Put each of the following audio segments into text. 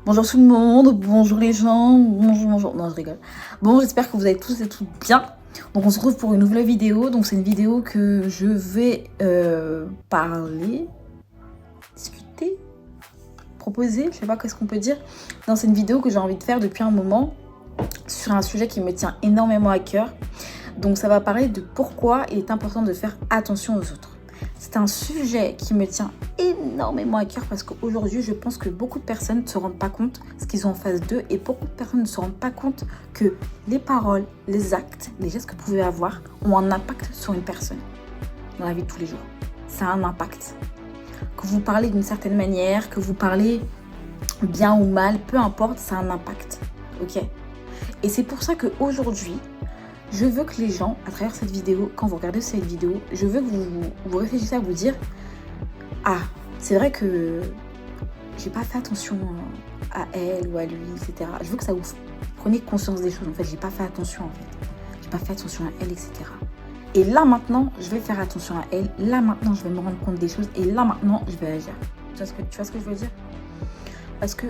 Bonjour tout le monde, bonjour les gens, bonjour, non je rigole. Bon, j'espère que vous allez tous et toutes bien. Donc on se retrouve pour une nouvelle vidéo, donc c'est une vidéo que je vais parler, discuter, proposer, je sais pas qu'est-ce qu'on peut dire. Non, c'est une vidéo que j'ai envie de faire depuis un moment sur un sujet qui me tient énormément à cœur. Donc ça va parler de pourquoi il est important de faire attention aux autres. C'est un sujet qui me tient énormément à cœur parce qu'aujourd'hui, je pense que beaucoup de personnes ne se rendent pas compte de ce qu'ils ont en face d'eux et beaucoup de personnes ne se rendent pas compte que les paroles, les actes, les gestes que vous pouvez avoir ont un impact sur une personne dans la vie de tous les jours. Ça a un impact. Que vous parlez d'une certaine manière, que vous parlez bien ou mal, peu importe, ça a un impact. Ok ? Et c'est pour ça qu'aujourd'hui, je veux que les gens, à travers cette vidéo, quand vous regardez cette vidéo, je veux que vous réfléchissiez à vous dire « Ah, c'est vrai que j'ai pas fait attention à elle ou à lui, etc. » Je veux que ça vous preniez conscience des choses. En fait, j'ai pas fait attention, en fait. J'ai pas fait attention à elle, etc. Et là, maintenant, je vais faire attention à elle. Là, maintenant, je vais me rendre compte des choses. Et là, maintenant, je vais agir. Tu vois ce que je veux dire? Parce que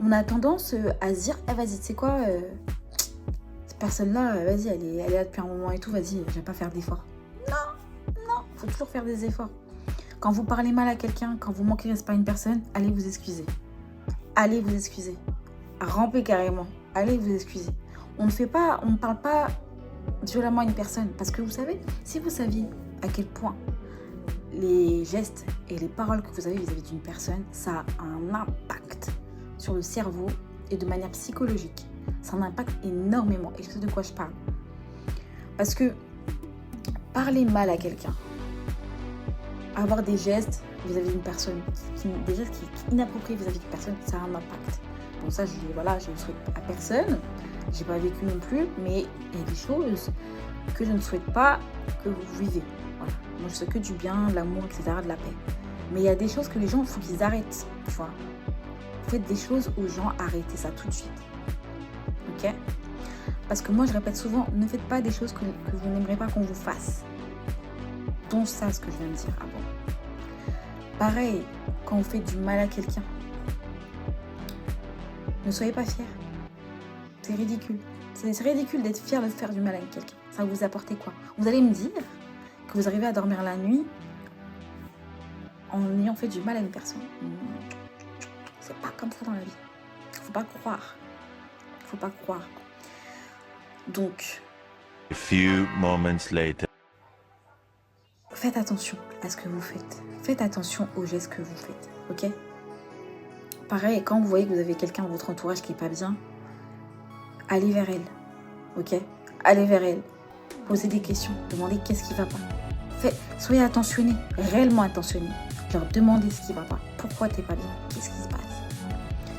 on a tendance à se dire « Ah, vas-y, tu sais quoi personne-là, vas-y, elle est là depuis un moment et tout, vas-y, je vais pas faire d'efforts. » Non, faut toujours faire des efforts. Quand vous parlez mal à quelqu'un, quand vous manquez de respect à une personne, allez vous excuser. Allez vous excuser. Rampez carrément. Allez vous excuser. On ne parle pas violemment à une personne. Parce que vous savez, si vous saviez à quel point les gestes et les paroles que vous avez vis-à-vis d'une personne, ça a un impact sur le cerveau et de manière psychologique. Ça a un impact énormément. Et je sais de quoi je parle. Parce que parler mal à quelqu'un, avoir des gestes vis-à-vis d'une personne, des gestes qui sont inappropriés vis-à-vis d'une personne, ça a un impact. Bon, ça, je ne souhaite à personne. J'ai pas vécu non plus. Mais il y a des choses que je ne souhaite pas que vous vivez. Voilà. Moi, je sais que du bien, de l'amour, etc., de la paix. Mais il y a des choses que les gens, il faut qu'ils arrêtent. Tu vois. Faites des choses aux gens, arrêtez ça tout de suite. Ok ? Parce que moi, je répète souvent, ne faites pas des choses que vous n'aimerez pas qu'on vous fasse. Donc ça, ce que je viens de dire avant. Pareil, quand vous faites du mal à quelqu'un, ne soyez pas fiers. C'est ridicule. C'est ridicule d'être fier de faire du mal à quelqu'un. Ça va vous apporter quoi? Vous allez me dire que vous arrivez à dormir la nuit en ayant fait du mal à une personne. C'est pas comme ça dans la vie. Faut pas croire. Faut pas croire. Donc, A few moments later. Faites attention à ce que vous faites. Faites attention aux gestes que vous faites. Ok? Pareil, quand vous voyez que vous avez quelqu'un dans votre entourage qui est pas bien, allez vers elle. Ok? Allez vers elle. Posez des questions. Demandez qu'est-ce qui va pas. Soyez attentionné, réellement attentionné. Genre, demandez ce qui va pas. Pourquoi t'es pas bien? Qu'est-ce qui se passe?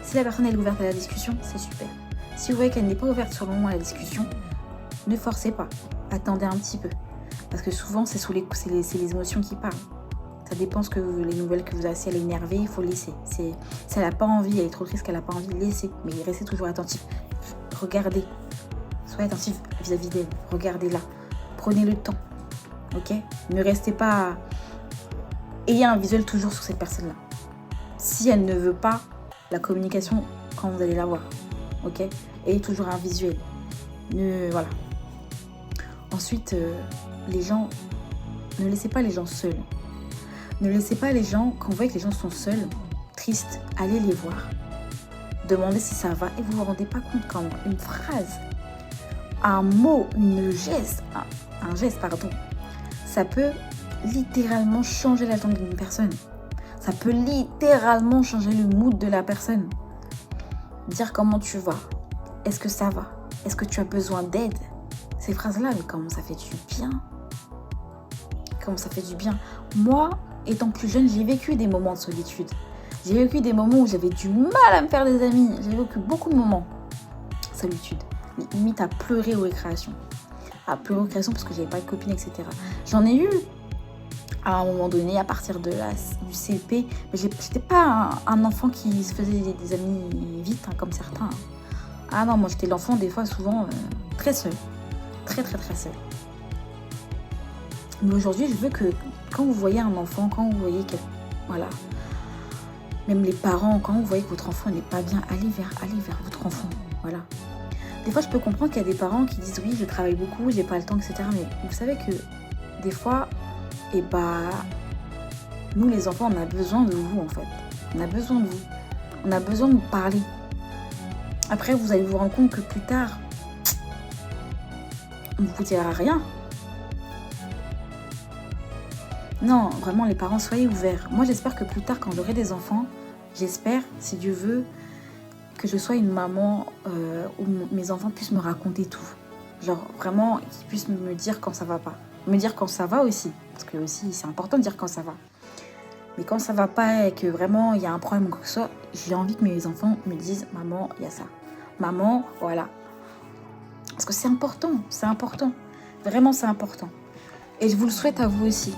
Si la personne est ouverte à la discussion, c'est super. Si vous voyez qu'elle n'est pas ouverte sur le moment à la discussion, ne forcez pas. Attendez un petit peu. Parce que souvent, c'est les émotions qui parlent. Ça dépend les nouvelles que vous avez. Si elle est énervée, il faut laisser. Si elle n'a pas envie, elle est trop triste, qu'elle n'a pas envie, laissez. Mais restez toujours attentif. Regardez. Soyez attentif vis-à-vis d'elle. Regardez-la. Prenez le temps. Ok? Ne restez pas... Ayez un visuel toujours sur cette personne-là. Si elle ne veut pas la communication quand vous allez la voir. Ok? Ayez toujours un visuel. Voilà. Ensuite, les gens... Ne laissez pas les gens seuls. Ne laissez pas les gens... Quand vous voyez que les gens sont seuls, tristes, allez les voir. Demandez si ça va. Et vous vous rendez pas compte quand une phrase, un mot, un geste, ça peut littéralement changer la journée d'une personne. Ça peut littéralement changer le mood de la personne. Dire comment tu vas. Est-ce que ça va? Est-ce que tu as besoin d'aide? Ces phrases-là, mais comment ça fait du bien? Comment ça fait du bien? Moi, étant plus jeune, j'ai vécu des moments de solitude. J'ai vécu des moments où j'avais du mal à me faire des amis. J'ai vécu beaucoup de moments. Solitude. Limite à pleurer aux récréations. À pleurer aux récréations parce que j'avais pas de copine, etc. J'en ai eu à un moment donné, à partir du CP. Mais j'étais pas un enfant qui se faisait des amis vite, hein, comme certains. Ah non, moi j'étais l'enfant des fois souvent très seul. Très seul. Mais aujourd'hui, je veux que quand vous voyez un enfant, quand vous voyez voilà, même les parents, quand vous voyez que votre enfant n'est pas bien, allez vers votre enfant, voilà. Des fois, je peux comprendre qu'il y a des parents qui disent oui, je travaille beaucoup, j'ai pas le temps, etc. Mais vous savez que des fois, nous les enfants, on a besoin de vous en fait. On a besoin de vous. On a besoin de vous parler. Après, vous allez vous rendre compte que plus tard, on ne vous dira rien. Non, vraiment, les parents, soyez ouverts. Moi, j'espère que plus tard, quand j'aurai des enfants, j'espère, si Dieu veut, que je sois une maman où mes enfants puissent me raconter tout. Genre, vraiment, qu'ils puissent me dire quand ça va pas. Me dire quand ça va aussi. Parce que aussi, c'est important de dire quand ça va. Mais quand ça va pas et que vraiment, il y a un problème ou quoi que ce soit, j'ai envie que mes enfants me disent « Maman, il y a ça. Maman, voilà. » Parce que c'est important. Vraiment, c'est important. Et je vous le souhaite à vous aussi.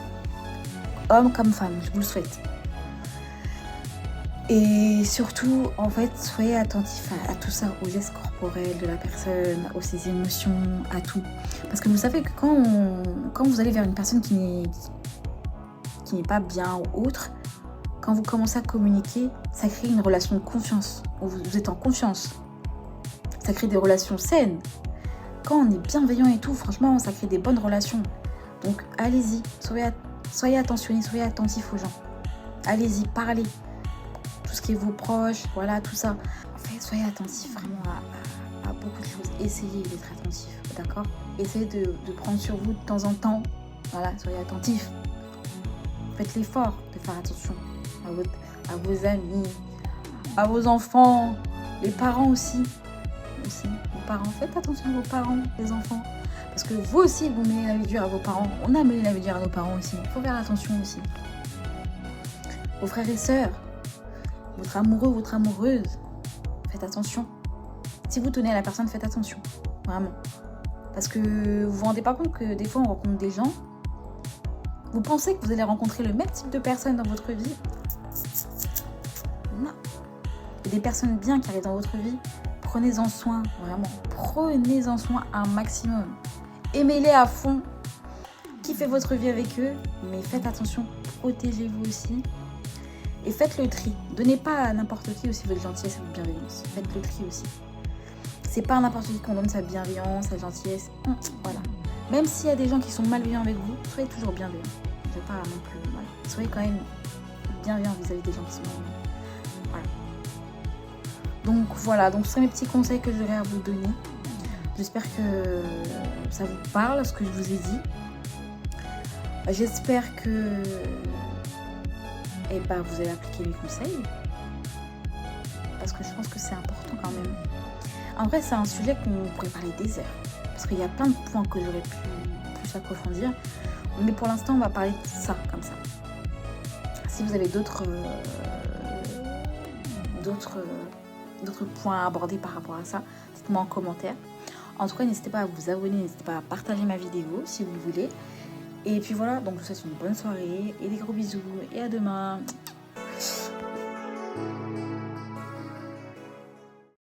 Homme comme femme, je vous le souhaite. Et surtout, en fait, soyez attentifs à tout ça, aux gestes corporels de la personne, aux ses émotions, à tout. Parce que vous savez que quand vous allez vers une personne qui n'est pas bien ou autre, quand vous commencez à communiquer, ça crée une relation de confiance. Vous êtes en confiance. Ça crée des relations saines. Quand on est bienveillant et tout, franchement, ça crée des bonnes relations. Donc, allez-y, soyez attentionnés, soyez attentifs aux gens. Allez-y, parlez. Tout ce qui est vos proches, voilà, tout ça. En fait, soyez attentifs vraiment à beaucoup de choses. Essayez d'être attentifs, d'accord? Essayez de prendre sur vous de temps en temps. Voilà, soyez attentifs. Faites l'effort de faire attention à vos amis, à vos enfants, les parents aussi. Vos parents, faites attention à vos parents, les enfants. Parce que vous aussi, vous menez la vie dure à vos parents. On a mené la vie dure à nos parents aussi. Il faut faire attention aussi. Vos frères et sœurs, votre amoureux, votre amoureuse, faites attention. Si vous tenez à la personne, faites attention. Vraiment. Parce que vous vous rendez pas compte que des fois, on rencontre des gens. Vous pensez que vous allez rencontrer le même type de personnes dans votre vie? Non. Il y a des personnes bien qui arrivent dans votre vie. Prenez-en soin, vraiment. Prenez-en soin un maximum. Aimez-les à fond. Kiffez votre vie avec eux. Mais faites attention. Protégez-vous aussi. Et faites le tri. Donnez pas à n'importe qui aussi votre gentillesse et votre bienveillance. Faites le tri aussi. C'est pas à n'importe qui qu'on donne sa bienveillance, sa gentillesse. Voilà. Même s'il y a des gens qui sont malveillants avec vous, soyez toujours bienveillants. Je ne veux pas non plus. Voilà. Soyez quand même bienveillants vis-à-vis des gens qui sont malveillants. Voilà. Donc ce sont mes petits conseils que j'aurais à vous donner. J'espère que ça vous parle, ce que je vous ai dit. J'espère que vous allez appliquer mes conseils. Parce que je pense que c'est important quand même. En vrai, c'est un sujet qu'on pourrait parler des heures. Parce qu'il y a plein de points que j'aurais pu plus approfondir. Mais pour l'instant, on va parler de ça, comme ça. Si vous avez d'autres points à aborder par rapport à ça, dites-moi en commentaire. En tout cas, n'hésitez pas à vous abonner, n'hésitez pas à partager ma vidéo si vous le voulez. Et puis voilà, donc je vous souhaite une bonne soirée et des gros bisous et à demain.